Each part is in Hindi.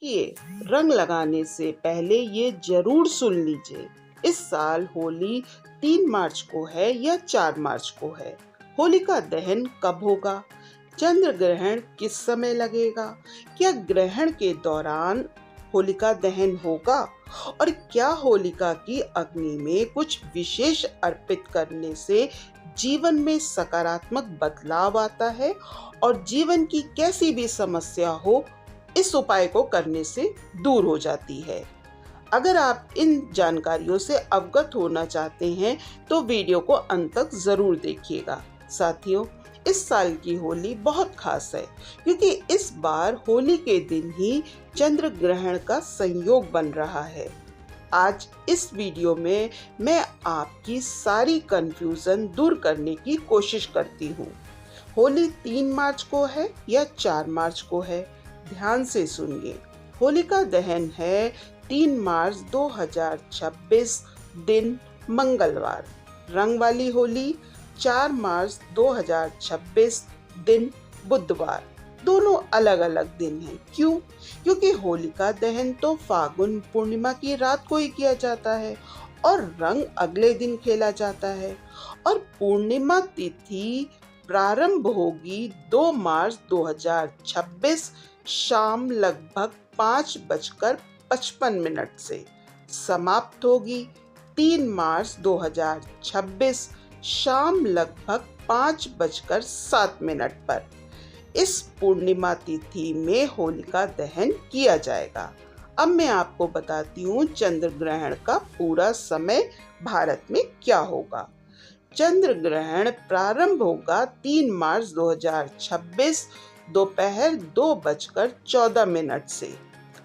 रुकिए, रंग लगाने से पहले ये जरूर सुन लीजिए, इस साल होली 3 मार्च को है या 4 मार्च को है? होलिका दहन कब होगा? चंद्र ग्रहण किस समय लगेगा? क्या ग्रहण के दौरान होलिका दहन होगा? और क्या होलिका की अग्नि में कुछ विशेष अर्पित करने से जीवन में सकारात्मक बदलाव आता है और जीवन की कैसी भी समस्या हो इस उपाय को करने से दूर हो जाती है? अगर आप इन जानकारियों से अवगत होना चाहते हैं तो वीडियो को अंत तक जरूर देखिएगा। साथियों, इस साल की होली बहुत खास है क्योंकि इस बार होली के दिन ही चंद्र ग्रहण का संयोग बन रहा है। आज इस वीडियो में मैं आपकी सारी कंफ्यूजन दूर करने की कोशिश करती हूँ। होली 3 मार्च को है या 4 मार्च को है? ध्यान से सुनिए। होलिका दहन है 3 मार्च 2026 दिन मंगलवार। रंग वाली होली 4 मार्च 2026 दिन बुधवार। दोनों अलग अलग दिन हैं। क्यों? क्योंकि होलिका दहन तो फागुन पूर्णिमा की रात को ही किया जाता है और रंग अगले दिन खेला जाता है। और पूर्णिमा तिथि प्रारंभ होगी 2 मार्च 2026 शाम लगभग 5:55 से, समाप्त होगी 3 मार्च 2026 शाम लगभग 5:07 पर। इस पूर्णिमा तिथि में होलिका दहन किया जाएगा। अब मैं आपको बताती हूँ चंद्र ग्रहण का पूरा समय भारत में क्या होगा। चंद्र ग्रहण प्रारंभ होगा 3 मार्च 2026 दोपहर 2:14 से।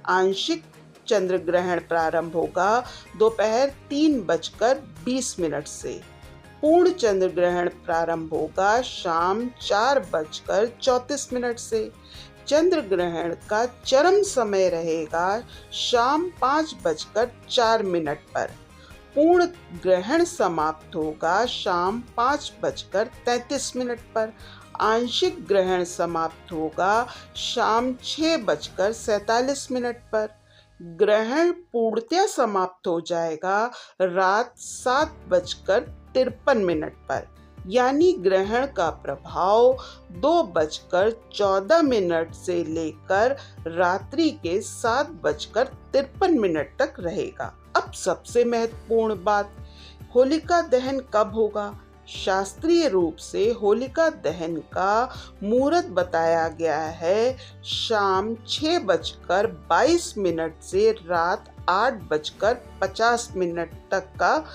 आंशिक चंद्र ग्रहण प्रारंभ होगा दोपहर 3:20 से। पूर्ण चंद्र ग्रहण प्रारंभ होगा शाम 4:34 से। चंद्र ग्रहण का चरम समय रहेगा शाम 5:04 पर। पूर्ण ग्रहण समाप्त होगा शाम 5:33 पर। आंशिक ग्रहण समाप्त होगा शाम 6:47 पर। ग्रहण पूर्णतया समाप्त हो जाएगा रात 7:53 पर। यानी ग्रहण का प्रभाव 2:14 से लेकर रात्रि के 7:53 तक रहेगा। अब सबसे महत्वपूर्ण बात, होलिका दहन कब होगा? शास्त्रीय रूप से होलिका दहन का मुहूर्त बताया गया है शाम 6:22 से रात 8:50 तक का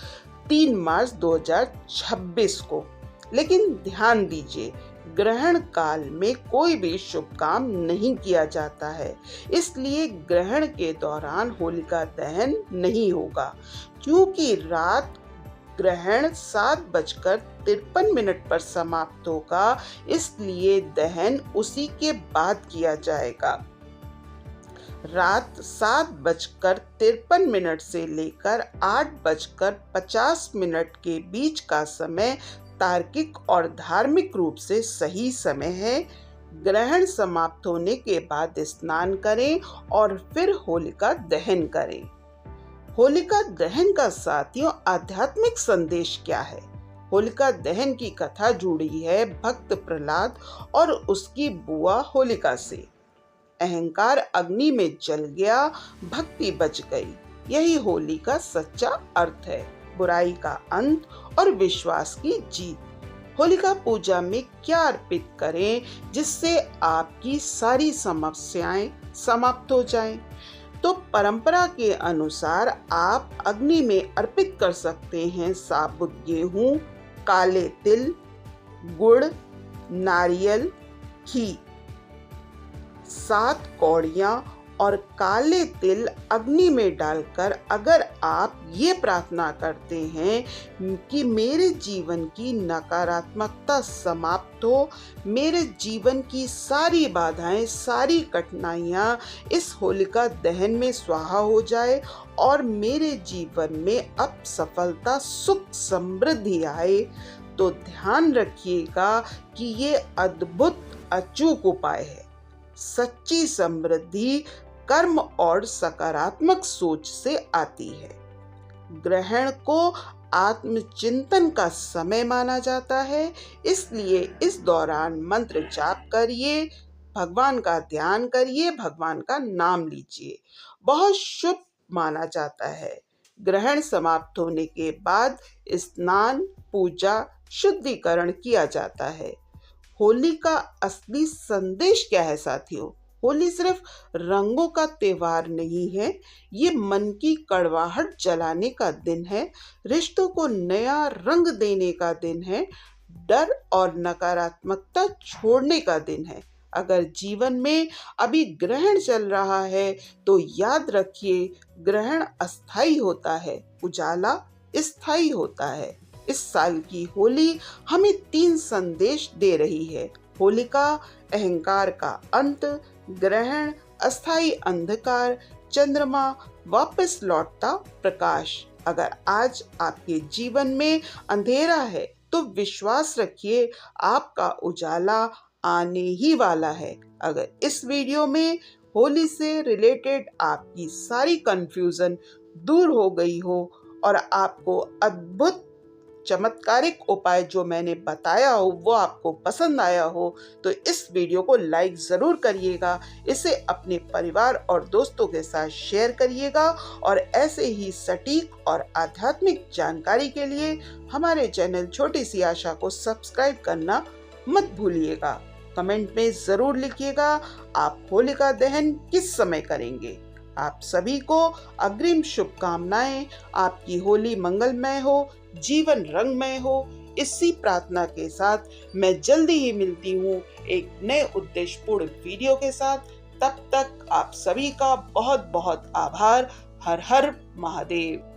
3 मार्च 2026 को। लेकिन ध्यान दीजिए, ग्रहण काल में कोई भी शुभ काम नहीं किया जाता है, इसलिए ग्रहण के दौरान होलिका दहन नहीं होगा। क्योंकि रात ग्रहण 7:53 पर समाप्त होगा, इसलिए दहन उसी के बाद किया जाएगा। रात 7:53 से लेकर 8:50 के बीच का समय तार्किक और धार्मिक रूप से सही समय है। ग्रहण समाप्त होने के बाद स्नान करें और फिर होलिका दहन करें। होलिका दहन का साथियों आध्यात्मिक संदेश क्या है? होलिका दहन की कथा जुड़ी है भक्त प्रहलाद और उसकी बुआ होलिका से। अहंकार अग्नि में जल गया, भक्ति बच गई। यही होली का सच्चा अर्थ है, बुराई का अंत और विश्वास की जीत। होलिका पूजा में क्या अर्पित करें जिससे आपकी सारी समस्याएं समाप्त हो जाएं? तो परंपरा के अनुसार आप अग्नि में अर्पित कर सकते हैं साबुत गेहूं, काले तिल, गुड़, नारियल, घी। 7 कौड़ियाँ और काले तिल अग्नि में डालकर अगर आप ये प्रार्थना करते हैं कि मेरे जीवन की नकारात्मकता समाप्त हो, मेरे जीवन की सारी बाधाएं, सारी कठिनाइयाँ इस होलिका दहन में स्वाहा हो जाए और मेरे जीवन में अब सफलता, सुख, समृद्धि आए, तो ध्यान रखिएगा कि ये अद्भुत अचूक उपाय है। सच्ची समृद्धि कर्म और सकारात्मक सोच से आती है। ग्रहण को आत्मचिंतन का समय माना जाता है, इसलिए इस दौरान मंत्र जाप करिए, भगवान का ध्यान करिए, भगवान का नाम लीजिए। बहुत शुभ माना जाता है। ग्रहण समाप्त होने के बाद स्नान, पूजा, शुद्धिकरण किया जाता है। होली का असली संदेश क्या है साथियों? होली सिर्फ रंगों का त्योहार नहीं है, ये मन की कड़वाहट जलाने का दिन है, रिश्तों को नया रंग देने का दिन है, डर और नकारात्मकता छोड़ने का दिन है। अगर जीवन में अभी ग्रहण चल रहा है तो याद रखिए, ग्रहण अस्थाई होता है, उजाला स्थायी होता है। इस साल की होली हमें 3 संदेश दे रही है। होलिका अहंकार का अंत, ग्रहण अस्थाई अंधकार, चंद्रमा वापस लौटता प्रकाश। अगर आज आपके जीवन में अंधेरा है तो विश्वास रखिए, आपका उजाला आने ही वाला है। अगर इस वीडियो में होली से रिलेटेड आपकी सारी कंफ्यूजन दूर हो गई हो और आपको अद्भुत चमत्कारिक उपाय जो मैंने बताया हो वो आपको पसंद आया हो, तो इस वीडियो को लाइक ज़रूर करिएगा, इसे अपने परिवार और दोस्तों के साथ शेयर करिएगा और ऐसे ही सटीक और आध्यात्मिक जानकारी के लिए हमारे चैनल छोटी सी आशा को सब्सक्राइब करना मत भूलिएगा। कमेंट में ज़रूर लिखिएगा आप होलिका दहन किस समय करेंगे। आप सभी को अग्रिम शुभकामनाएं। आपकी होली मंगलमय हो, जीवन रंगमय हो। इसी प्रार्थना के साथ मैं जल्दी ही मिलती हूँ एक नए उद्देश्यपूर्ण वीडियो के साथ। तब तक आप सभी का बहुत बहुत आभार। हर हर महादेव।